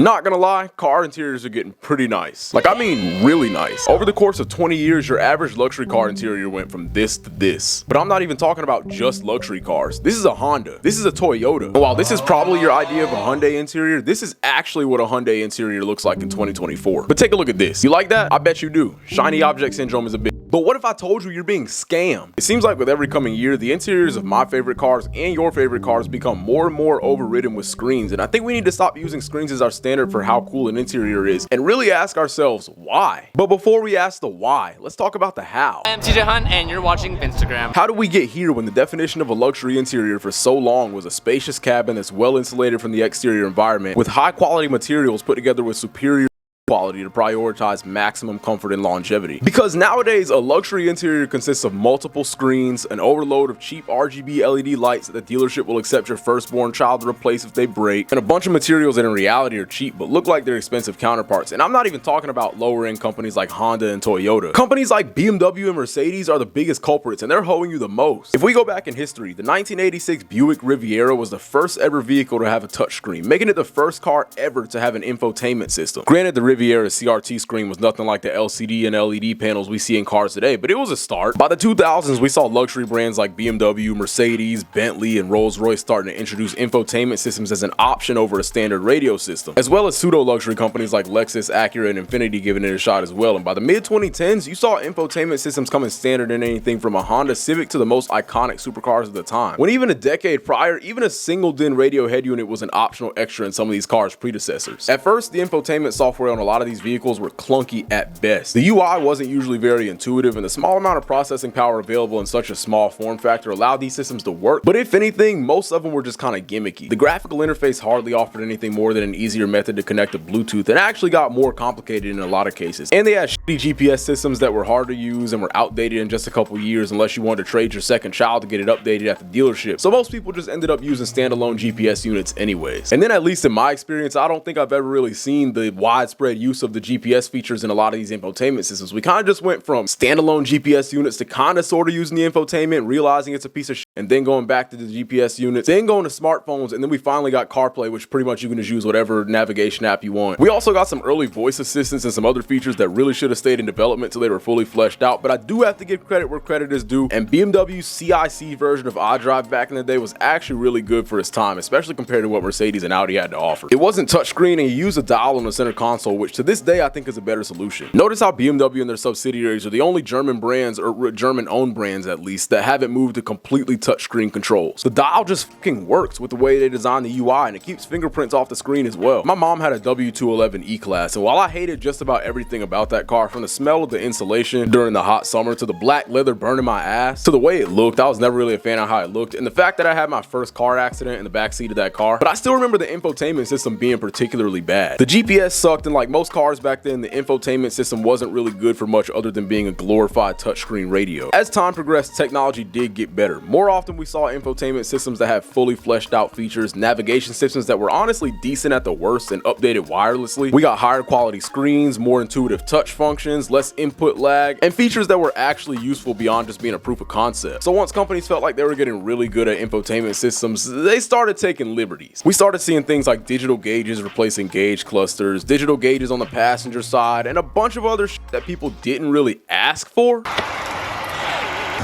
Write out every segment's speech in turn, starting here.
Not gonna lie, car interiors are getting pretty nice. Like, I mean really nice. Over the course of 20 years, your average luxury car interior went from this to this. But I'm not even talking about just luxury cars. This is a Honda. This is a Toyota. And while this is probably your idea of a Hyundai interior, this is actually what a Hyundai interior looks like in 2024. But take a look at this. You like that? I bet you do. Shiny object syndrome is a bit. But what if I told you you're being scammed? It seems like with every coming year, the interiors of my favorite cars and your favorite cars become more and more overridden with screens, and I think we need to stop using screens as our standard for how cool an interior is and really ask ourselves why. But before we ask the why, let's talk about the how. I'm TJ Hunt and you're watching Instagram. How did we get here when the definition of a luxury interior for so long was a spacious cabin that's well insulated from the exterior environment with high quality materials put together with superior quality to prioritize maximum comfort and longevity? Because nowadays a luxury interior consists of multiple screens, an overload of cheap RGB LED lights that the dealership will accept your firstborn child to replace if they break, and a bunch of materials that in reality are cheap but look like they're expensive counterparts. And I'm not even talking about lower end companies like Honda and Toyota. Companies like BMW and Mercedes are the biggest culprits, and they're hoeing you the most. If we go back in history, the 1986 Buick Riviera was the first ever vehicle to have a touchscreen, making it the first car ever to have an infotainment system. Granted, the Riviera's CRT screen was nothing like the LCD and LED panels we see in cars today, but it was a start. By the 2000s, we saw luxury brands like BMW, Mercedes, Bentley, and Rolls-Royce starting to introduce infotainment systems as an option over a standard radio system, as well as pseudo-luxury companies like Lexus, Acura, and Infiniti giving it a shot as well. And by the mid-2010s, you saw infotainment systems coming standard in anything from a Honda Civic to the most iconic supercars of the time. When even a decade prior, even a single DIN radio head unit was an optional extra in some of these cars' predecessors. At first, the infotainment software on a lot of these vehicles were clunky at best. The UI wasn't usually very intuitive, and the small amount of processing power available in such a small form factor allowed these systems to work. But if anything, most of them were just kind of gimmicky. The graphical interface hardly offered anything more than an easier method to connect to Bluetooth, and actually got more complicated in a lot of cases. And they had shitty GPS systems that were hard to use and were outdated in just a couple years unless you wanted to trade your second child to get it updated at the dealership. So most people just ended up using standalone GPS units anyways. And then, at least in my experience, I don't think I've ever really seen the widespread use of the GPS features in a lot of these infotainment systems. We kind of just went from standalone GPS units to kind of sort of using the infotainment, realizing it's a piece of shit, and then going back to the GPS units, then going to smartphones, and then we finally got CarPlay, which pretty much you can just use whatever navigation app you want. We also got some early voice assistants and some other features that really should have stayed in development till they were fully fleshed out, but I do have to give credit where credit is due, and BMW's CIC version of iDrive back in the day was actually really good for its time, especially compared to what Mercedes and Audi had to offer. It wasn't touchscreen, and you used a dial on the center console, which to this day I think is a better solution. Notice how BMW and their subsidiaries are the only German brands, or German-owned brands at least, that haven't moved to completely touchscreen controls. The dial just fucking works with the way they design the UI, and it keeps fingerprints off the screen as well. My mom had a W211 E-Class, and while I hated just about everything about that car, from the smell of the insulation during the hot summer to the black leather burning my ass to the way it looked, I was never really a fan of how it looked, and the fact that I had my first car accident in the backseat of that car. But I still remember the infotainment system being particularly bad. The GPS sucked, and like most cars back then, the infotainment system wasn't really good for much other than being a glorified touchscreen radio. As time progressed, technology did get better. More often we saw infotainment systems that had fully fleshed out features, navigation systems that were honestly decent at the worst and updated wirelessly. We got higher quality screens, more intuitive touch functions, less input lag, and features that were actually useful beyond just being a proof of concept. So once companies felt like they were getting really good at infotainment systems, they started taking liberties. We started seeing things like digital gauges replacing gauge clusters, digital gauges on the passenger side, and a bunch of other shit that people didn't really ask for.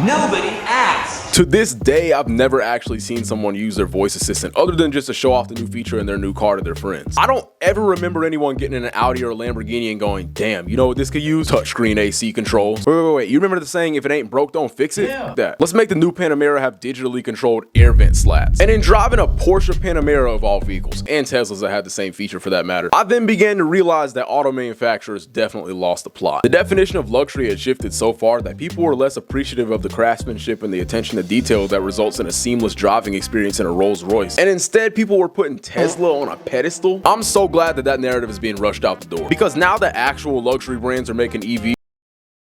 Nobody asked. To this day, I've never actually seen someone use their voice assistant other than just to show off the new feature in their new car to their friends. I don't ever remember anyone getting in an Audi or a Lamborghini and going, damn, you know what this could use? Touchscreen AC controls. Wait. You remember the saying, if it ain't broke, don't fix it? Yeah. That. Let's make the new Panamera have digitally controlled air vent slats. And in driving a Porsche Panamera of all vehicles, and Teslas that have the same feature for that matter, I then began to realize that auto manufacturers definitely lost the plot. The definition of luxury had shifted so far that people were less appreciative of the craftsmanship and the attention to detail that results in a seamless driving experience in a Rolls-Royce. And instead, people were putting Tesla on a pedestal. I'm so glad that that narrative is being rushed out the door, because now that actual luxury brands are making EVs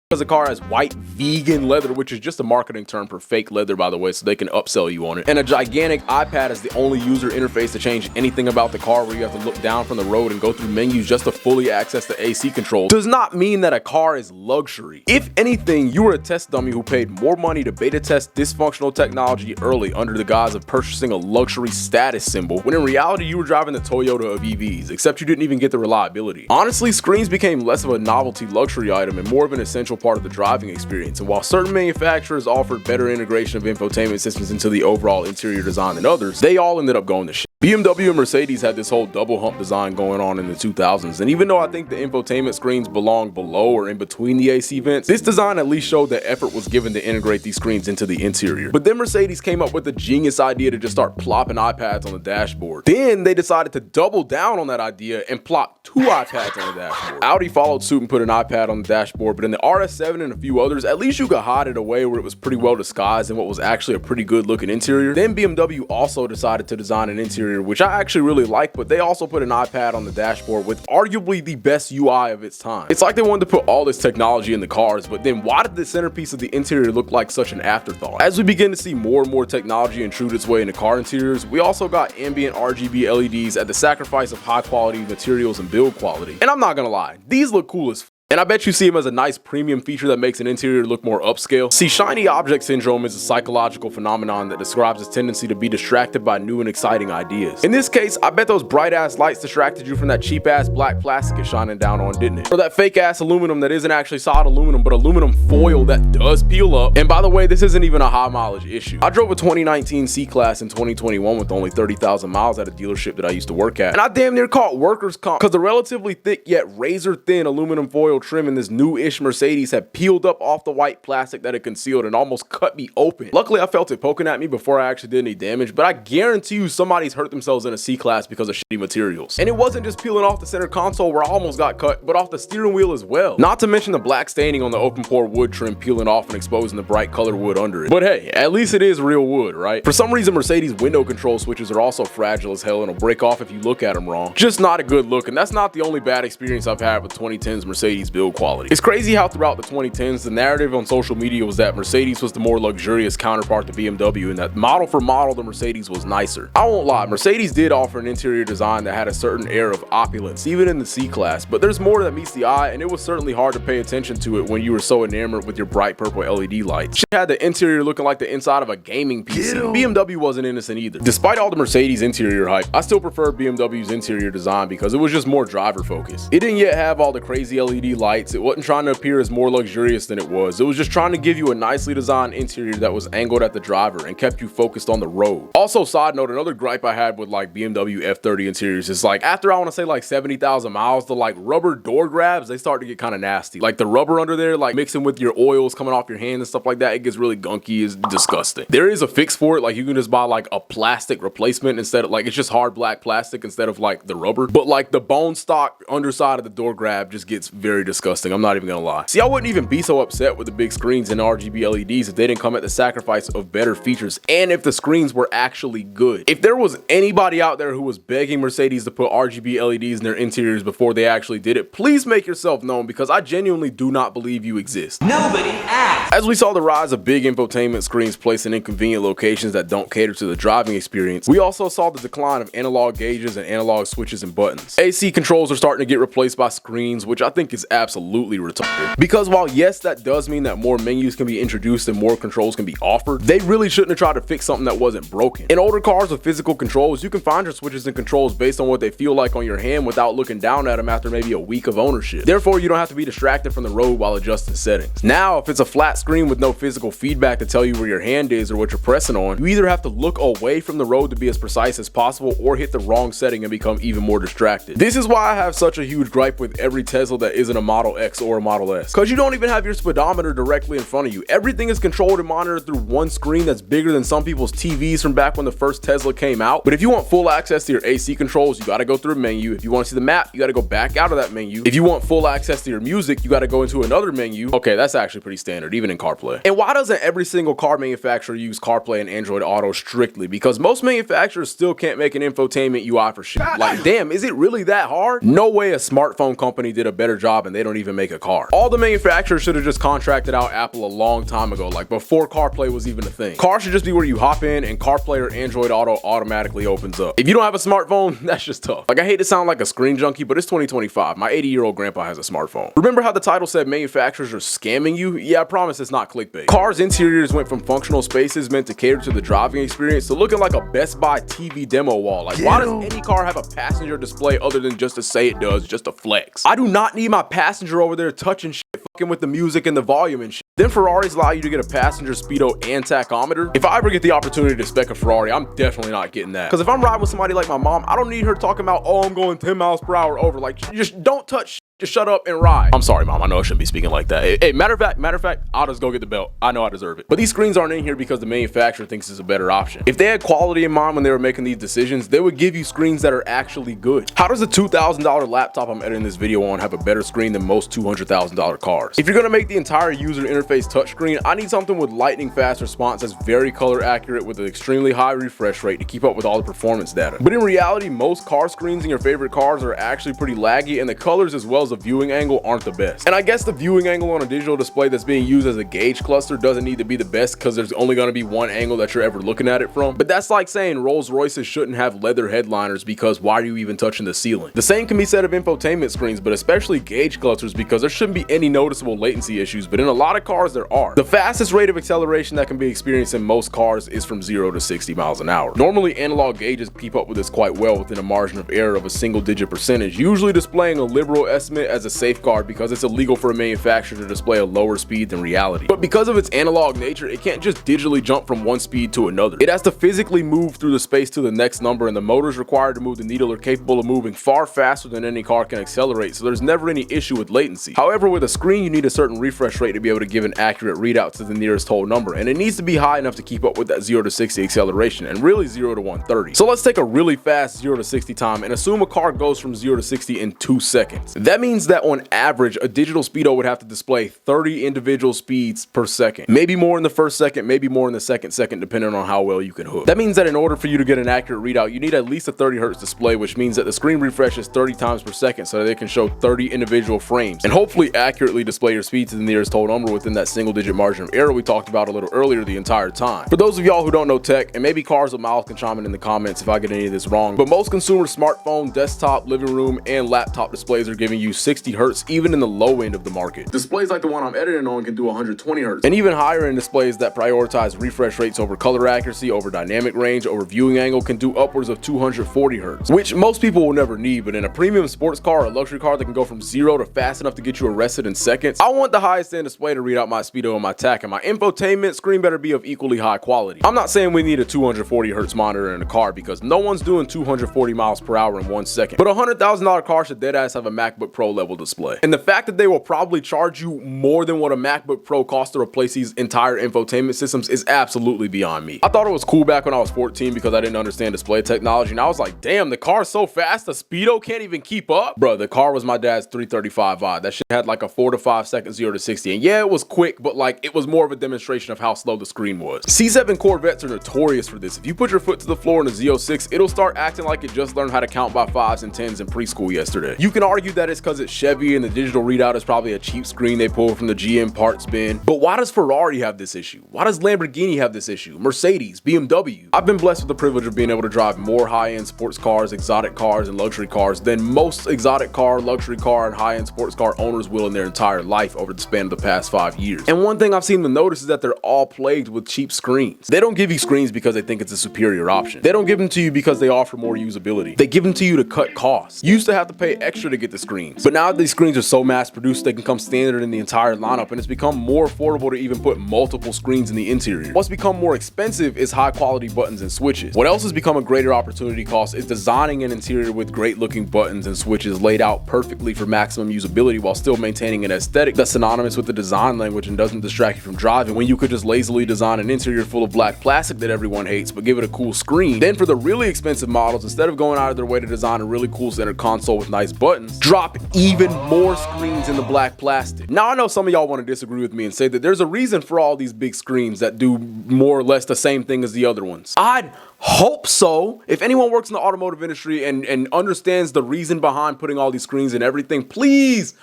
because the car has white vegan leather, which is just a marketing term for fake leather, by the way, so they can upsell you on it. And a gigantic iPad is the only user interface to change anything about the car, where you have to look down from the road and go through menus just to fully access the AC controls. Does not mean that a car is luxury. If anything, you were a test dummy who paid more money to beta test dysfunctional technology early under the guise of purchasing a luxury status symbol, when in reality you were driving the Toyota of EVs, except you didn't even get the reliability. Honestly, screens became less of a novelty luxury item and more of an essential part of the driving experience, and while certain manufacturers offered better integration of infotainment systems into the overall interior design than others, they all ended up going to shit. BMW and Mercedes had this whole double hump design going on in the 2000s, and even though I think the infotainment screens belong below or in between the AC vents, this design at least showed that effort was given to integrate these screens into the interior. But then Mercedes came up with the genius idea to just start plopping iPads on the dashboard. Then they decided to double down on that idea and plop 2 iPads on the dashboard. Audi followed suit and put an iPad on the dashboard, but in the RS7 and a few others, at least you could hide it away where it was pretty well disguised in what was actually a pretty good looking interior. Then BMW also decided to design an interior which I actually really like, but they also put an iPad on the dashboard with arguably the best UI of its time. It's like they wanted to put all this technology in the cars, but then why did the centerpiece of the interior look like such an afterthought? As we begin to see more and more technology intrude its way into car interiors, we also got ambient RGB LEDs at the sacrifice of high quality materials and build quality. And I'm not gonna lie, these look cool as f. And I bet you see them as a nice premium feature that makes an interior look more upscale. See, shiny object syndrome is a psychological phenomenon that describes its tendency to be distracted by new and exciting ideas. In this case, I bet those bright ass lights distracted you from that cheap ass black plastic it's shining down on, didn't it? Or that fake ass aluminum that isn't actually solid aluminum, but aluminum foil that does peel up. And by the way, this isn't even a high mileage issue. I drove a 2019 C-Class in 2021 with only 30,000 miles at a dealership that I used to work at. And I damn near caught workers' comp because the relatively thick yet razor thin aluminum foil trim in this new-ish Mercedes had peeled up off the white plastic that it concealed and almost cut me open. Luckily, I felt it poking at me before I actually did any damage, but I guarantee you somebody's hurt themselves in a C-Class because of shitty materials. And it wasn't just peeling off the center console where I almost got cut, but off the steering wheel as well. Not to mention the black staining on the open pore wood trim peeling off and exposing the bright colored wood under it. But hey, at least it is real wood, right? For some reason, Mercedes window control switches are also fragile as hell and will break off if you look at them wrong. Just not a good look, and that's not the only bad experience I've had with 2010's Mercedes build quality. It's crazy how throughout the 2010s, the narrative on social media was that Mercedes was the more luxurious counterpart to BMW and that model for model the Mercedes was nicer. I won't lie, Mercedes did offer an interior design that had a certain air of opulence, even in the C-Class, but there's more that meets the eye, and it was certainly hard to pay attention to it when you were so enamored with your bright purple LED lights. She had the interior looking like the inside of a gaming PC. BMW wasn't innocent either. Despite all the Mercedes interior hype, I still prefer BMW's interior design because it was just more driver focused. It didn't yet have all the crazy LED lights, it wasn't trying to appear as more luxurious than it was just trying to give you a nicely designed interior that was angled at the driver and kept you focused on the road. Also, side note, another gripe I had with like BMW F30 interiors is like after I want to say like 70,000 miles, the like rubber door grabs, they start to get kind of nasty. Like the rubber under there, like mixing with your oils coming off your hands and stuff like that, it gets really gunky, it's disgusting. There is a fix for it, like you can just buy like a plastic replacement instead of like, it's just hard black plastic instead of like the rubber, but like the bone stock underside of the door grab just gets very disgusting. I'm not even gonna lie. See, I wouldn't even be so upset with the big screens and RGB LEDs if they didn't come at the sacrifice of better features and if the screens were actually good. If there was anybody out there who was begging Mercedes to put RGB LEDs in their interiors before they actually did it, please make yourself known because I genuinely do not believe you exist. Nobody asked. As we saw the rise of big infotainment screens placed in inconvenient locations that don't cater to the driving experience, we also saw the decline of analog gauges and analog switches and buttons. AC controls are starting to get replaced by screens, which I think is absolutely retarded. Because while yes, that does mean that more menus can be introduced and more controls can be offered, they really shouldn't have tried to fix something that wasn't broken. In older cars with physical controls, you can find your switches and controls based on what they feel like on your hand without looking down at them after maybe a week of ownership. Therefore, you don't have to be distracted from the road while adjusting settings. Now, if it's a flat screen with no physical feedback to tell you where your hand is or what you're pressing on, you either have to look away from the road to be as precise as possible or hit the wrong setting and become even more distracted. This is why I have such a huge gripe with every Tesla that isn't a Model X or a Model S. Because you don't even have your speedometer directly in front of you. Everything is controlled and monitored through one screen that's bigger than some people's TVs from back when the first Tesla came out. But if you want full access to your AC controls, you gotta go through a menu. If you want to see the map, you gotta go back out of that menu. If you want full access to your music, you gotta go into another menu. Okay, that's actually pretty standard, even in CarPlay. And why doesn't every single car manufacturer use CarPlay and Android Auto strictly? Because most manufacturers still can't make an infotainment UI for shit. Like, damn, is it really that hard? No way a smartphone company did a better job and they don't even make a car. All the manufacturers should have just contracted out Apple a long time ago, like before CarPlay was even a thing. Car should just be where you hop in and CarPlay or Android Auto automatically opens up. If you don't have a smartphone, that's just tough. Like, I hate to sound like a screen junkie, but it's 2025. My 80-year-old grandpa has a smartphone. Remember how the title said manufacturers are scamming you? Yeah, I promise it's not clickbait. Cars' interiors went from functional spaces meant to cater to the driving experience to looking like a Best Buy TV demo wall. Like, why does any car have a passenger display other than just to say it does, just to flex? I do not need my passenger over there touching shit, fucking with the music and the volume and shit. Then Ferraris allow you to get a passenger speedo and tachometer. If I ever get the opportunity to spec a Ferrari, I'm definitely not getting that. Because if I'm riding with somebody like my mom, I don't need her talking about, oh, I'm going 10 miles per hour over. Like, just don't touch shit. Just shut up and ride. I'm sorry, Mom. I know I shouldn't be speaking like that. Hey, matter of fact, I'll just go get the belt. I know I deserve it. But these screens aren't in here because the manufacturer thinks it's a better option. If they had quality in mind when they were making these decisions, they would give you screens that are actually good. How does a $2,000 laptop I'm editing this video on have a better screen than most $200,000 cars? If you're gonna make the entire user interface touchscreen, I need something with lightning fast response that's very color accurate with an extremely high refresh rate to keep up with all the performance data. But in reality, most car screens in your favorite cars are actually pretty laggy, and the colors as well as the viewing angle aren't the best. And I guess the viewing angle on a digital display that's being used as a gauge cluster doesn't need to be the best because there's only going to be one angle that you're ever looking at it from. But that's like saying Rolls Royces shouldn't have leather headliners because why are you even touching the ceiling? The same can be said of infotainment screens, but especially gauge clusters, because there shouldn't be any noticeable latency issues, but in a lot of cars there are. The fastest rate of acceleration that can be experienced in most cars is from 0 to 60 miles an hour. Normally analog gauges keep up with this quite well within a margin of error of a single digit percentage, usually displaying a liberal estimate as a safeguard because it's illegal for a manufacturer to display a lower speed than reality. But because of its analog nature, it can't just digitally jump from one speed to another. It has to physically move through the space to the next number, and the motors required to move the needle are capable of moving far faster than any car can accelerate, so there's never any issue with latency. However, with a screen, you need a certain refresh rate to be able to give an accurate readout to the nearest whole number, and it needs to be high enough to keep up with that 0 to 60 acceleration, and really 0 to 130. So let's take a really fast 0 to 60 time and assume a car goes from 0 to 60 in 2 seconds. That means that on average, a digital speedo would have to display 30 individual speeds per second. Maybe more in the first second, maybe more in the second depending on how well you can hook. That means that in order for you to get an accurate readout, you need at least a 30 hertz display, which means that the screen refreshes 30 times per second so that it can show 30 individual frames and hopefully accurately display your speed to the nearest whole number within that single digit margin of error we talked about a little earlier the entire time. For those of y'all who don't know tech, and maybe cars with miles can chime in the comments if I get any of this wrong, but most consumer smartphone, desktop, living room, and laptop displays are giving you 60 hertz even in the low end of the market. Displays like the one I'm editing on can do 120 hertz, and even higher end displays that prioritize refresh rates over color accuracy, over dynamic range, over viewing angle can do upwards of 240 hertz, which most people will never need. But in a premium sports car or a luxury car that can go from 0 to fast enough to get you arrested in seconds, I want the highest end display to read out my speedo and my tach, and my infotainment screen better be of equally high quality. I'm not saying we need a 240 hertz monitor in a car because no one's doing 240 miles per hour in 1 second, but a $100,000 car should deadass have a MacBook Pro level display. And the fact that they will probably charge you more than what a MacBook Pro costs to replace these entire infotainment systems is absolutely beyond me. I thought it was cool back when I was 14 because I didn't understand display technology, and I was like, damn, the car's so fast the speedo can't even keep up. Bro, the car was my dad's 335i. That shit had like a 4 to 5 second 0 to 60, and yeah, it was quick, but like it was more of a demonstration of how slow the screen was. C7 Corvettes are notorious for this. If you put your foot to the floor in a Z06, it'll start acting like it just learned how to count by 5s and 10s in preschool yesterday. You can argue that it's because it's Chevy and the digital readout is probably a cheap screen they pulled from the GM parts bin, but why does Ferrari have this issue? Why does Lamborghini have this issue? Mercedes, BMW? I've been blessed with the privilege of being able to drive more high-end sports cars, exotic cars, and luxury cars than most exotic car, luxury car, and high-end sports car owners will in their entire life over the span of the past 5 years. And one thing I've seen to notice is that they're all plagued with cheap screens. They don't give you screens because they think it's a superior option. They don't give them to you because they offer more usability. They give them to you to cut costs. You used to have to pay extra to get the screens, but now these screens are so mass produced they can come standard in the entire lineup, and it's become more affordable to even put multiple screens in the interior. What's become more expensive is high quality buttons and switches. What else has become a greater opportunity cost is designing an interior with great looking buttons and switches laid out perfectly for maximum usability while still maintaining an aesthetic that's synonymous with the design language and doesn't distract you from driving, when you could just lazily design an interior full of black plastic that everyone hates but give it a cool screen. Then for the really expensive models, instead of going out of their way to design a really cool center console with nice buttons, drop even more screens in the black plastic. Now I know some of y'all want to disagree with me and say that there's a reason for all these big screens that do more or less the same thing as the other ones. I'd Hope so. If anyone works in the automotive industry and understands the reason behind putting all these screens and everything, please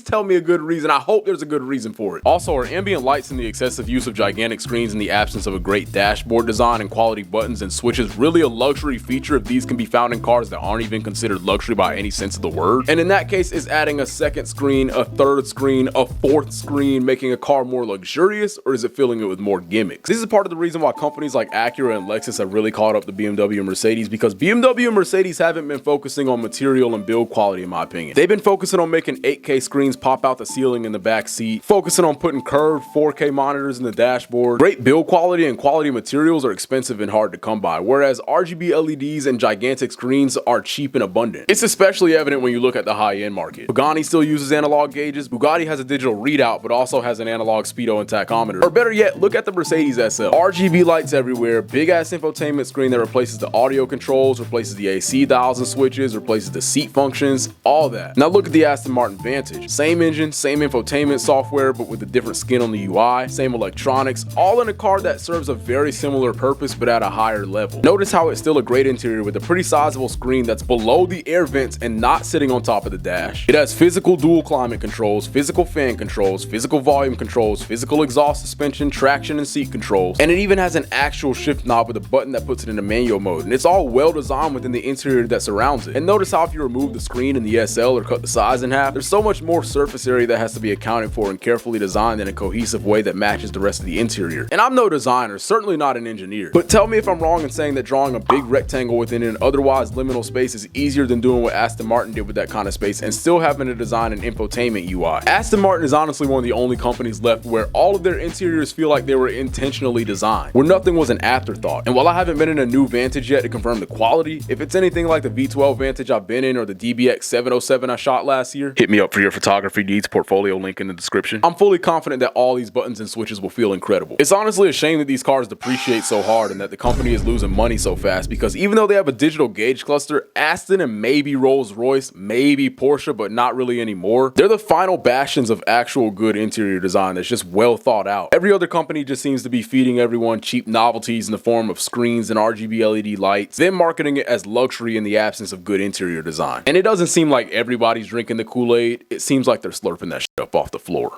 tell me a good reason. I hope there's a good reason for it. Also, are ambient lights and the excessive use of gigantic screens in the absence of a great dashboard design and quality buttons and switches really a luxury feature if these can be found in cars that aren't even considered luxury by any sense of the word? And in that case, is adding a second screen, a third screen, a fourth screen making a car more luxurious, or is it filling it with more gimmicks? This is part of the reason why companies like Acura and Lexus have really caught up to BMW and Mercedes, because BMW and Mercedes haven't been focusing on material and build quality, in my opinion. They've been focusing on making 8K screens pop out the ceiling in the back seat, focusing on putting curved 4K monitors in the dashboard. Great build quality and quality materials are expensive and hard to come by, whereas RGB LEDs and gigantic screens are cheap and abundant. It's especially evident when you look at the high-end market. Pagani still uses analog gauges, Bugatti has a digital readout but also has an analog speedo and tachometer. Or better yet, look at the Mercedes SL. RGB lights everywhere, big ass infotainment screen that replaces the audio controls, replaces the AC dials and switches, replaces the seat functions, all that. Now look at the Aston Martin Vantage. Same engine, same infotainment software, but with a different skin on the UI, same electronics, all in a car that serves a very similar purpose but at a higher level. Notice how it's still a great interior with a pretty sizable screen that's below the air vents and not sitting on top of the dash. It has physical dual climate controls, physical fan controls, physical volume controls, physical exhaust suspension, traction and seat controls, and it even has an actual shift knob with a button that puts it into manual mode, and it's all well designed within the interior that surrounds it. And notice how if you remove the screen in the SL or cut the size in half, there's so much more surface area that has to be accounted for and carefully designed in a cohesive way that matches the rest of the interior. And I'm no designer, certainly not an engineer, but tell me if I'm wrong in saying that drawing a big rectangle within an otherwise liminal space is easier than doing what Aston Martin did with that kind of space and still having to design an infotainment UI. Aston Martin is honestly one of the only companies left where all of their interiors feel like they were intentionally designed, where nothing was an afterthought. And while I haven't been in a new Vantage yet to confirm the quality, if it's anything like the V12 Vantage I've been in or the DBX 707 I shot last year, hit me up for your photography needs. Portfolio link in the description. I'm fully confident that all these buttons and switches will feel incredible. It's honestly a shame that these cars depreciate so hard and that the company is losing money so fast, because even though they have a digital gauge cluster, Aston and maybe Rolls-Royce, maybe Porsche, but not really anymore, they're the final bastions of actual good interior design that's just well thought out. Every other company just seems to be feeding everyone cheap novelties in the form of screens and RGB LED lights, then marketing it as luxury in the absence of good interior design. And it doesn't seem like everybody's drinking the Kool-Aid. It seems like they're slurping that shit up off the floor.